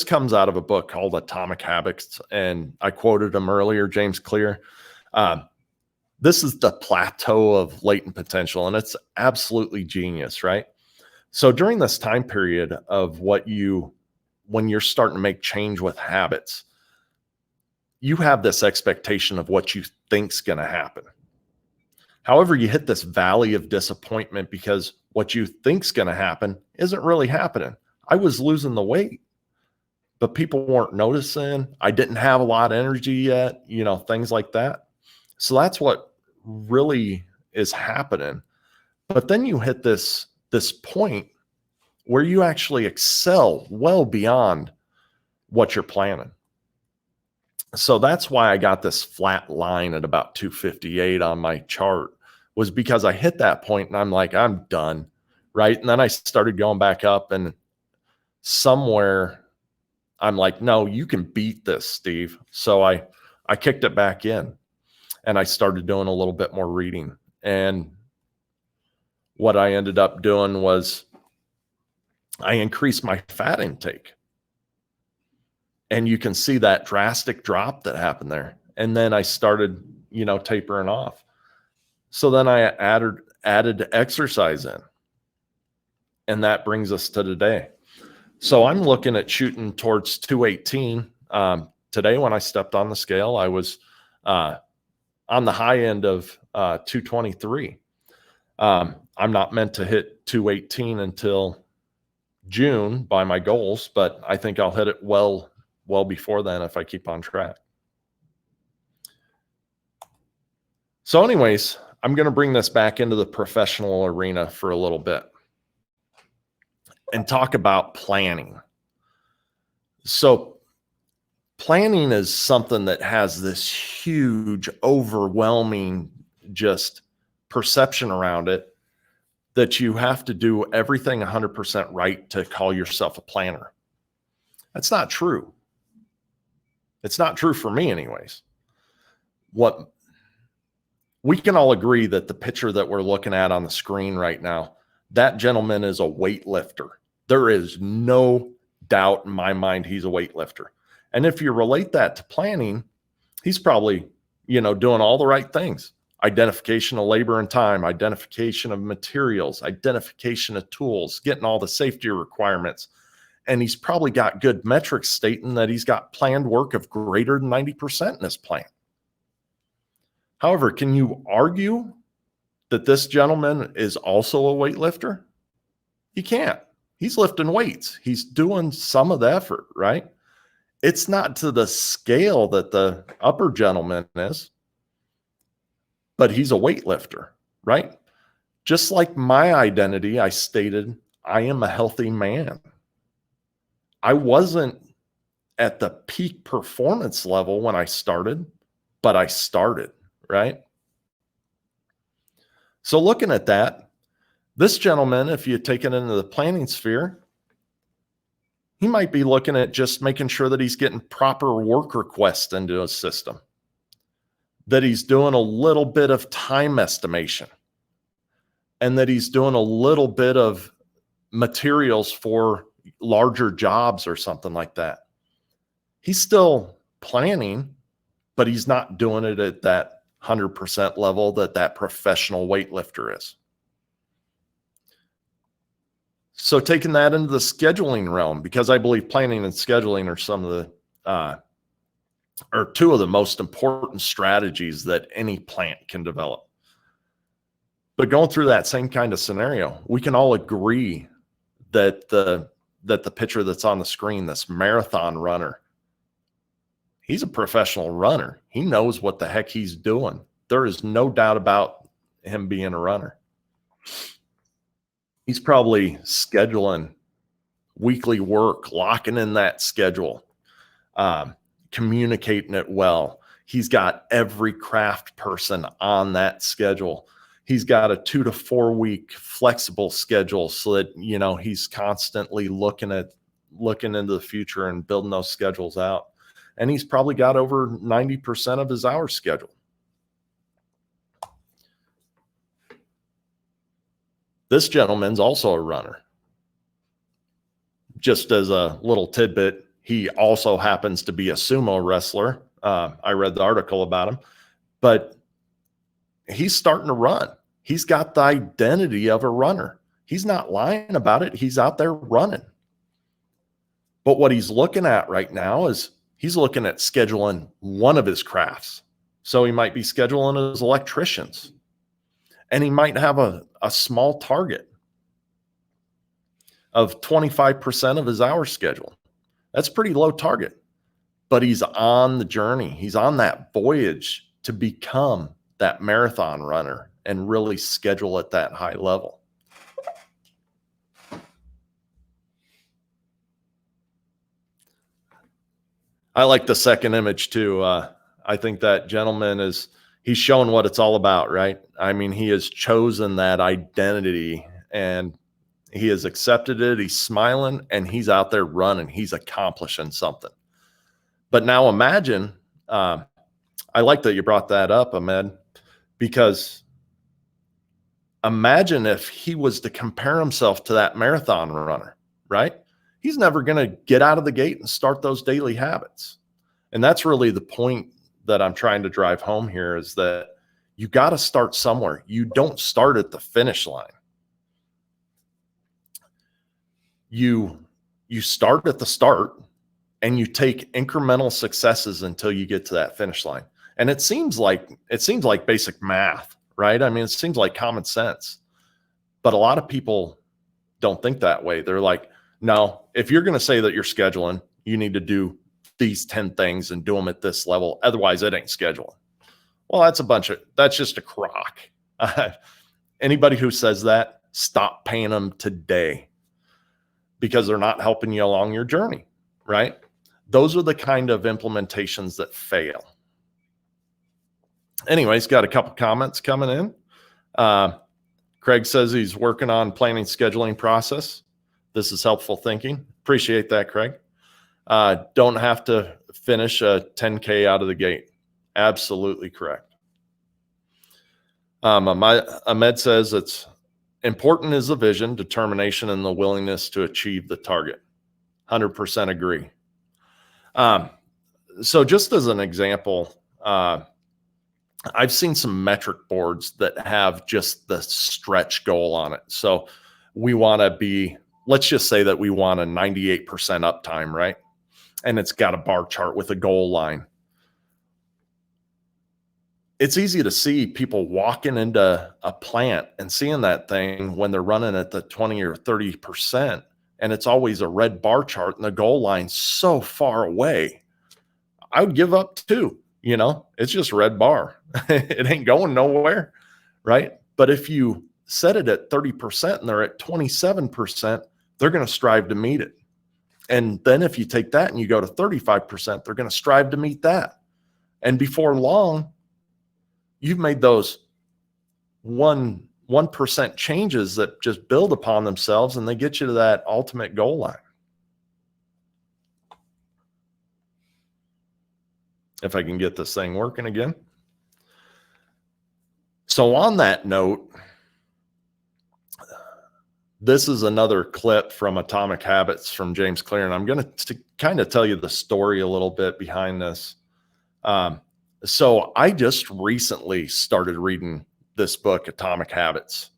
comes out of a book called Atomic Habits. And I quoted him earlier, James Clear. This is the plateau of latent potential, and it's absolutely genius, right? So during this time period of when you're starting to make change with habits, you have this expectation of what you think's going to happen. However, you hit this valley of disappointment because what you think's going to happen isn't really happening. I was losing the weight, but people weren't noticing. I didn't have a lot of energy yet, things like that. So that's what really is happening. But then you hit this point where you actually excel well beyond what you're planning. So that's why I got this flat line at about 258 on my chart, was because I hit that point and I'm like, I'm done, right? And then I started going back up, and somewhere I'm like, no, you can beat this, Steve. So I kicked it back in and I started doing a little bit more reading. And what I ended up doing was I increased my fat intake. And you can see that drastic drop that happened there. And then I started, tapering off. So then I added exercise in. And that brings us to today. So I'm looking at shooting towards 218. Today, when I stepped on the scale, I was on the high end of 223. I'm not meant to hit 218 until June by my goals, but I think I'll hit it well before then if I keep on track. So anyways, I'm going to bring this back into the professional arena for a little bit and talk about planning. So planning is something that has this huge, overwhelming just perception around it that you have to do everything 100% right to call yourself a planner. That's not true. It's not true for me anyways. What we can all agree that the picture that we're looking at on the screen right now, that gentleman is a weightlifter. There is no doubt in my mind he's a weightlifter. And if you relate that to planning, he's probably, doing all the right things. Identification of labor and time, identification of materials, identification of tools, getting all the safety requirements. And he's probably got good metrics stating that he's got planned work of greater than 90% in his plant. However, can you argue that this gentleman is also a weightlifter? You can't. He's lifting weights. He's doing some of the effort, right? It's not to the scale that the upper gentleman is, but he's a weightlifter, right? Just like my identity, I stated, I am a healthy man. I wasn't at the peak performance level when I started, but I started, right? So looking at that, this gentleman, if you take it into the planning sphere, he might be looking at just making sure that he's getting proper work requests into his system, that he's doing a little bit of time estimation, and that he's doing a little bit of materials for larger jobs or something like that. He's still planning, but he's not doing it at that 100% level that professional weightlifter is. So taking that into the scheduling realm, because I believe planning and scheduling are some of the, or two of the most important strategies that any plant can develop. But going through that same kind of scenario, we can all agree that the picture that's on the screen, this marathon runner, he's a professional runner. He knows what the heck he's doing. There is no doubt about him being a runner. He's probably scheduling weekly work, locking in that schedule, communicating it well. He's got every craft person on that schedule. He's got a 2 to 4 week flexible schedule so that, he's constantly looking into the future and building those schedules out. And he's probably got over 90% of his hours scheduled. This gentleman's also a runner. Just as a little tidbit, he also happens to be a sumo wrestler. I read the article about him, but he's starting to run. He's got the identity of a runner. He's not lying about it. He's out there running. But what he's looking at right now is he's looking at scheduling one of his crafts. So he might be scheduling his electricians, and he might have a small target of 25% of his hour schedule. That's a pretty low target, but he's on the journey. He's on that voyage to become that marathon runner and really schedule at that high level. I like the second image too. I think that gentleman he's showing what it's all about, right? I mean, he has chosen that identity and he has accepted it. He's smiling and he's out there running. He's accomplishing something. But now imagine, I like that you brought that up, Ahmed, because imagine if he was to compare himself to that marathon runner, right? He's never going to get out of the gate and start those daily habits. And that's really the point that I'm trying to drive home here, is that you got to start somewhere. You don't start at the finish line. You start at the start and you take incremental successes until you get to that finish line. And it seems like basic math, right? I mean, it seems like common sense, but a lot of people don't think that way. They're like, no, if you're going to say that you're scheduling, you need to do these 10 things and do them at this level. Otherwise it ain't scheduling. Well, that's just a crock. Anybody who says that, stop paying them today, because they're not helping you along your journey, right? those are the kind of implementations that fail. Anyways, got a couple comments coming in. Craig says he's working on planning scheduling process. This is helpful thinking. Appreciate that, Craig. Don't have to finish a 10K out of the gate. Absolutely correct. Ahmed says it's important is the vision, determination, and the willingness to achieve the target. 100% agree. So just as an example, I've seen some metric boards that have just the stretch goal on it. So we want to be, let's just say that we want a 98% uptime, right? And it's got a bar chart with a goal line. It's easy to see people walking into a plant and seeing that thing when they're running at the 20 or 30%, and it's always a red bar chart and the goal line's so far away. I would give up too. You know, it's just a red bar. It ain't going nowhere, right? But if you set it at 30% and they're at 27%, they're going to strive to meet it. And then if you take that and you go to 35%, they're going to strive to meet that. And before long, you've made those 1% changes that just build upon themselves, and they get you to that ultimate goal line. If I can get this thing working again. So on that note, this is another clip from Atomic Habits from James Clear, and I'm going to kind of tell you the story a little bit behind this. So I just recently started reading this book, Atomic Habits,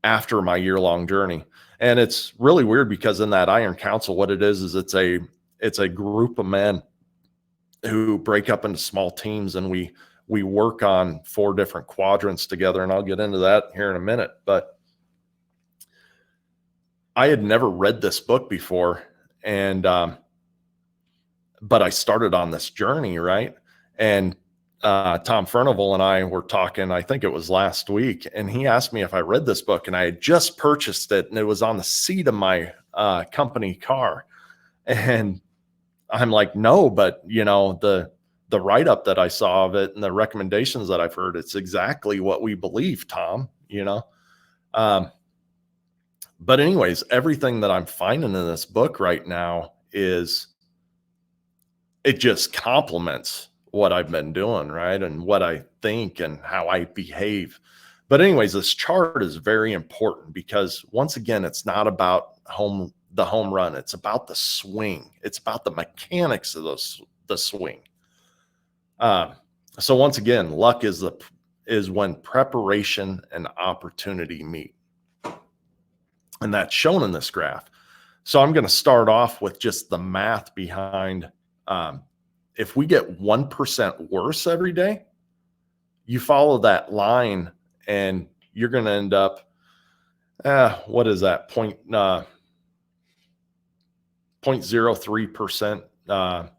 after my year-long journey. And it's really weird because in that Iron Council, what it is it's a group of men who break up into small teams, and we work on 4 different quadrants together. And I'll get into that here in a minute. But I had never read this book before. And, but I started on this journey, right? And Tom Furnival and I were talking, I think it was last week, and he asked me if I read this book, and I had just purchased it, and it was on the seat of my company car. And I'm like, no, but you know, the write-up that I saw of it and the recommendations that I've heard, it's exactly what we believe, Tom, you know? But anyways, everything that I'm finding in this book right now is, it just complements what I've been doing, right? And what I think and how I behave. But anyways, this chart is very important because once again, it's not about the home run. It's about the swing. It's about the mechanics of the swing. So once again, luck is when preparation and opportunity meet. And that's shown in this graph. So I'm going to start off with just the math behind, if we get 1% worse every day, you follow that line and you're going to end up, what is that? 0.03%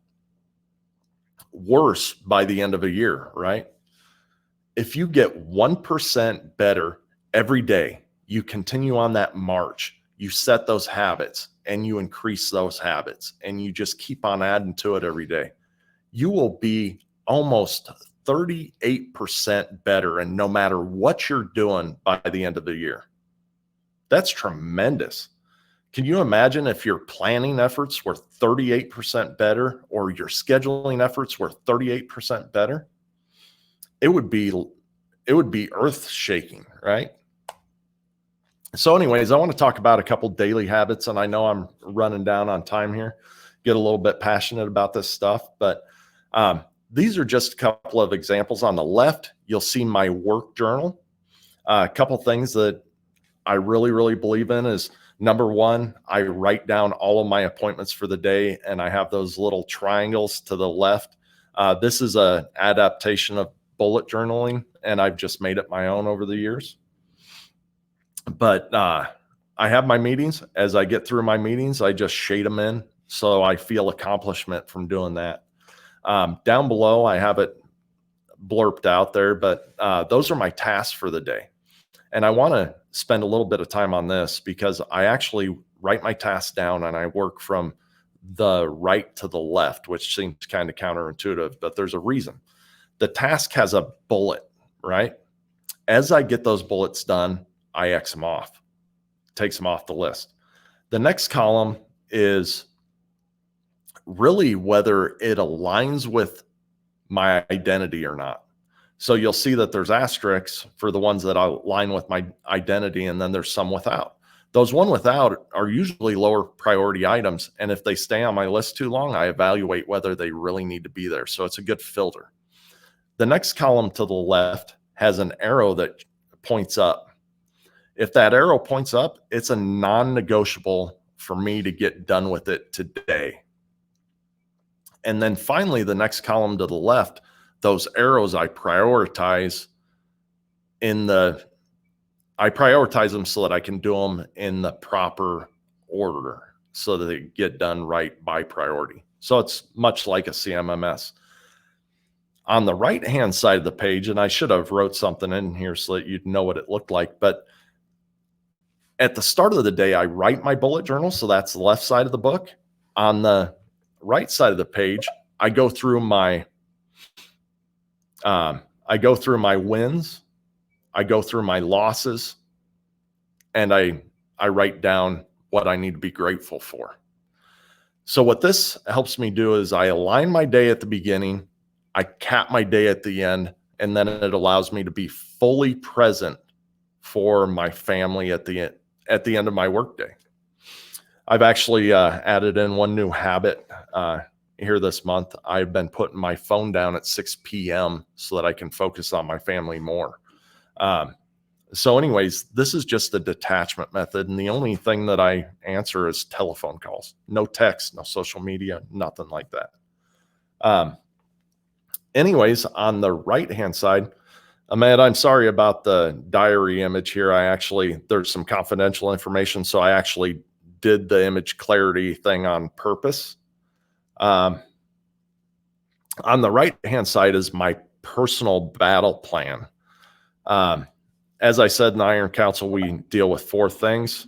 worse by the end of a year, right? If you get 1% better every day, you continue on that march, you set those habits and you increase those habits and you just keep on adding to it every day, you will be almost 38% better. And no matter what you're doing by the end of the year, that's tremendous. Can you imagine if your planning efforts were 38% better or your scheduling efforts were 38% better? It would be earth shaking, right? So anyways, I want to talk about a couple daily habits, and I know I'm running down on time here, get a little bit passionate about this stuff, but these are just a couple of examples. On the left, you'll see my work journal. A couple things that I really, really believe in is, number one, I write down all of my appointments for the day, and I have those little triangles to the left. This is an adaptation of bullet journaling, and I've just made it my own over the years. But I have my meetings. As I get through my meetings, I just shade them in so I feel accomplishment from doing that. Down below, I have it blurped out there, but those are my tasks for the day. And I want to spend a little bit of time on this because I actually write my tasks down and I work from the right to the left, which seems kind of counterintuitive, but there's a reason. The task has a bullet, right? As I get those bullets done, I X them off, takes them off the list. The next column is really whether it aligns with my identity or not. So you'll see that there's asterisks for the ones that align with my identity, and then there's some without. Those one without are usually lower priority items, and if they stay on my list too long, I evaluate whether they really need to be there. So it's a good filter. The next column to the left has an arrow that points up. If that arrow points up, it's a non-negotiable for me to get done with it today. And then finally, the next column to the left, those arrows I prioritize I prioritize them so that I can do them in the proper order so that they get done right by priority. So it's much like a CMMS. On the right-hand side of the page, and I should have wrote something in here so that you'd know what it looked like, but at the start of the day, I write my bullet journal. So that's the left side of the book. On the right side of the page, I go through my wins, I go through my losses, and I write down what I need to be grateful for. So what this helps me do is I align my day at the beginning, I cap my day at the end, and then it allows me to be fully present for my family at the end of my workday. I've actually added in one new habit here this month. I've been putting my phone down at 6 p.m. so that I can focus on my family more. So anyways, this is just a detachment method. And the only thing that I answer is telephone calls, no text, no social media, nothing like that. Anyways, on the right-hand side, Ahmed, I'm sorry about the diary image here. There's some confidential information. So I actually did the image clarity thing on purpose. On the right-hand side is my personal battle plan. As I said in the Iron Council, we deal with 4 things.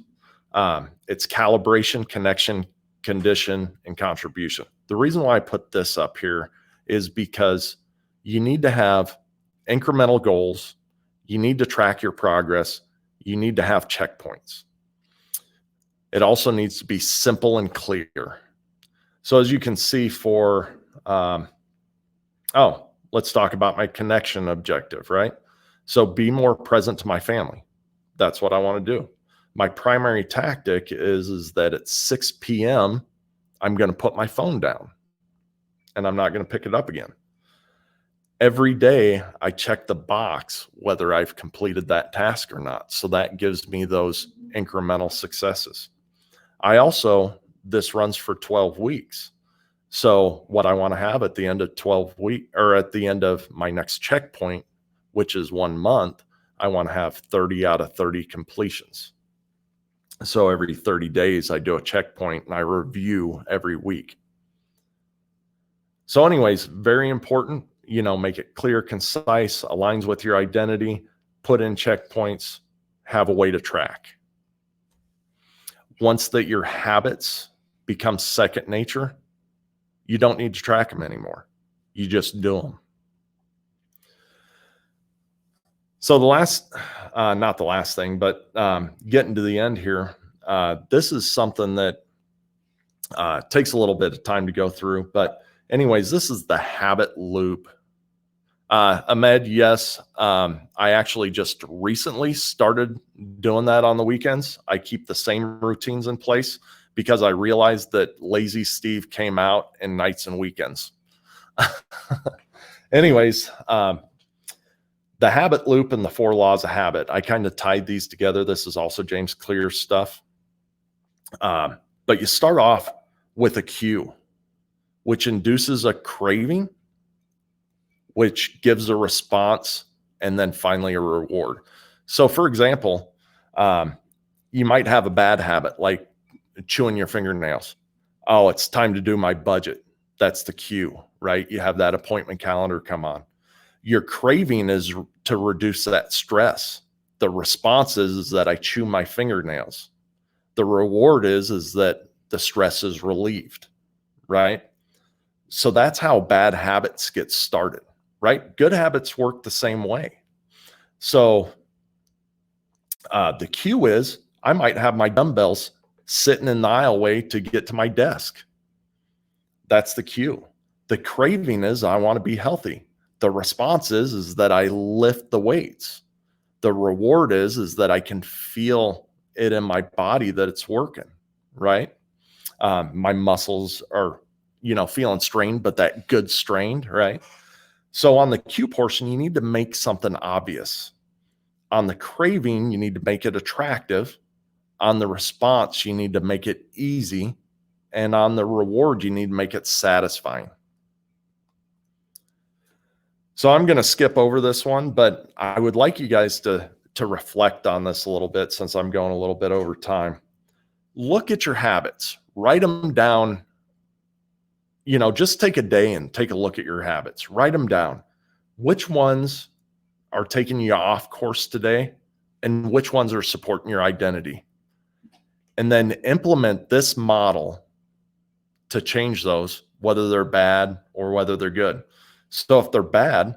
It's calibration, connection, condition, and contribution. The reason why I put this up here is because you need to have incremental goals. You need to track your progress. You need to have checkpoints. It also needs to be simple and clear. So as you can see let's talk about my connection objective, right? So be more present to my family. That's what I want to do. My primary tactic is that at 6 p.m., I'm going to put my phone down and I'm not going to pick it up again. Every day I check the box whether I've completed that task or not. So that gives me those incremental successes. This runs for 12 weeks. So what I want to have at the end of 12 weeks, or at the end of my next checkpoint, which is 1 month, I want to have 30 out of 30 completions. So every 30 days I do a checkpoint and I review every week. So anyways, very important, make it clear, concise, aligns with your identity, put in checkpoints, have a way to track. Once that your habits become second nature, you don't need to track them anymore. You just do them. So not the last thing, but getting to the end here, this is something that takes a little bit of time to go through. But anyways, this is the habit loop. Ahmed, yes, I actually just recently started doing that on the weekends. I keep the same routines in place because I realized that lazy Steve came out in nights and weekends. Anyways, the habit loop and the 4 laws of habit, I kind of tied these together. This is also James Clear's stuff. But you start off with a cue, which induces a craving, which gives a response, and then finally a reward. So for example, you might have a bad habit like chewing your fingernails. Oh, it's time to do my budget. That's the cue, right? You have that appointment calendar come on. Your craving is to reduce that stress. The response is that I chew my fingernails. The reward is that the stress is relieved. right? So that's how bad habits get started, right? Good habits work the same way. So the cue is I might have my dumbbells sitting in the aisleway to get to my desk. That's the cue. The craving is I want to be healthy. The response is that I lift the weights. The reward is that I can feel it in my body that it's working, right? My muscles are, feeling strained, but that good strained, right? So on the cue portion, you need to make something obvious. On the craving, you need to make it attractive. On the response, you need to make it easy. And on the reward, you need to make it satisfying. So I'm going to skip over this one, but I would like you guys to reflect on this a little bit since I'm going a little bit over time. Look at your habits, write them down. Just take a day and take a look at your habits, write them down. Which ones are taking you off course today and which ones are supporting your identity? And then implement this model to change those, whether they're bad or whether they're good. So if they're bad,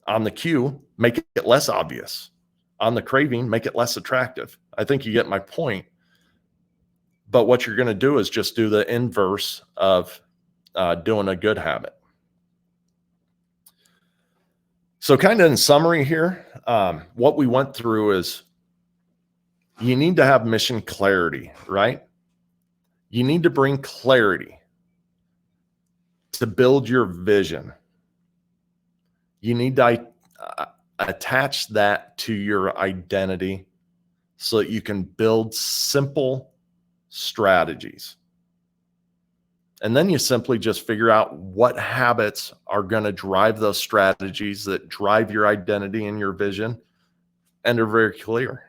on the cue, make it less obvious. On the craving, make it less attractive. I think you get my point. But what you're going to do is just do the inverse of doing a good habit. So kind of in summary here, what we went through is you need to have mission clarity, right? You need to bring clarity to build your vision. You need to attach that to your identity so that you can build simple strategies. And then you simply just figure out what habits are going to drive those strategies that drive your identity and your vision, and they're very clear.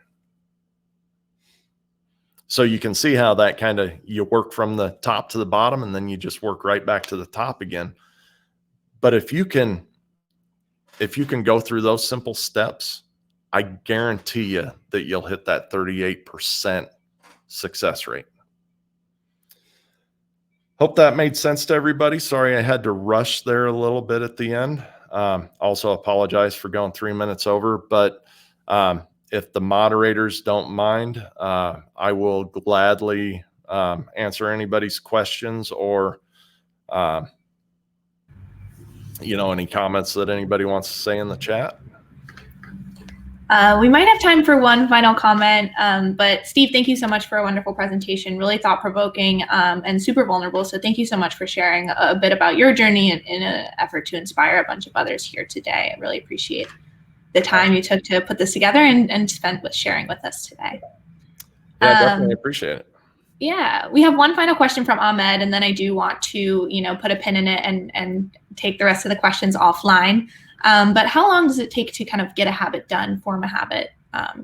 So you can see how that kind of, you work from the top to the bottom and then you just work right back to the top again. But if you can go through those simple steps, I guarantee you that you'll hit that 38% success rate. Hope that made sense to everybody. Sorry, I had to rush there a little bit at the end. Also apologize for going 3 minutes over, but if the moderators don't mind, I will gladly answer anybody's questions or any comments that anybody wants to say in the chat. We might have time for one final comment, but Steve, thank you so much for a wonderful presentation, really thought-provoking and super vulnerable. So thank you so much for sharing a bit about your journey in an effort to inspire a bunch of others here today. I really appreciate the time you took to put this together and spent with sharing with us today. Yeah, definitely appreciate it. Yeah, we have one final question from Ahmed, and then I do want to, put a pin in it and take the rest of the questions offline. But how long does it take to kind of get a habit done, form a habit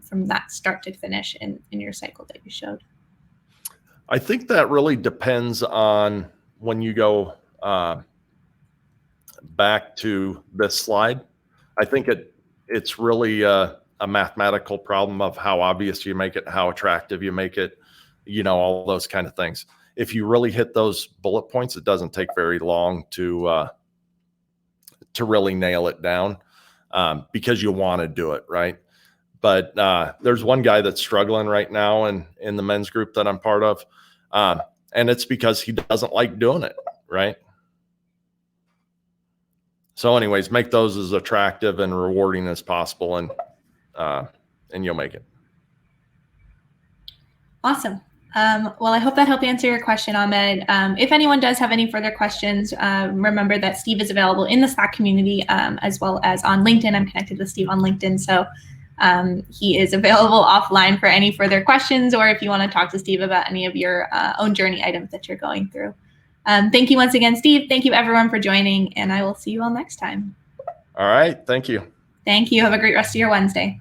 from that start to finish in your cycle that you showed? I think that really depends on when you go back to this slide. I think it's really a mathematical problem of how obvious you make it, how attractive you make it, all those kind of things. If you really hit those bullet points, it doesn't take very long to really nail it down because you want to do it, right? But there's one guy that's struggling right now in the men's group that I'm part of, and it's because he doesn't like doing it, right? So anyways, make those as attractive and rewarding as possible, and you'll make it. Awesome. Well, I hope that helped answer your question, Ahmed. If anyone does have any further questions, remember that Steve is available in the Slack community as well as on LinkedIn. I'm connected with Steve on LinkedIn, so he is available offline for any further questions, or if you want to talk to Steve about any of your own journey items that you're going through. Thank you once again, Steve. Thank you, everyone, for joining, and I will see you all next time. All right. Thank you. Thank you. Have a great rest of your Wednesday.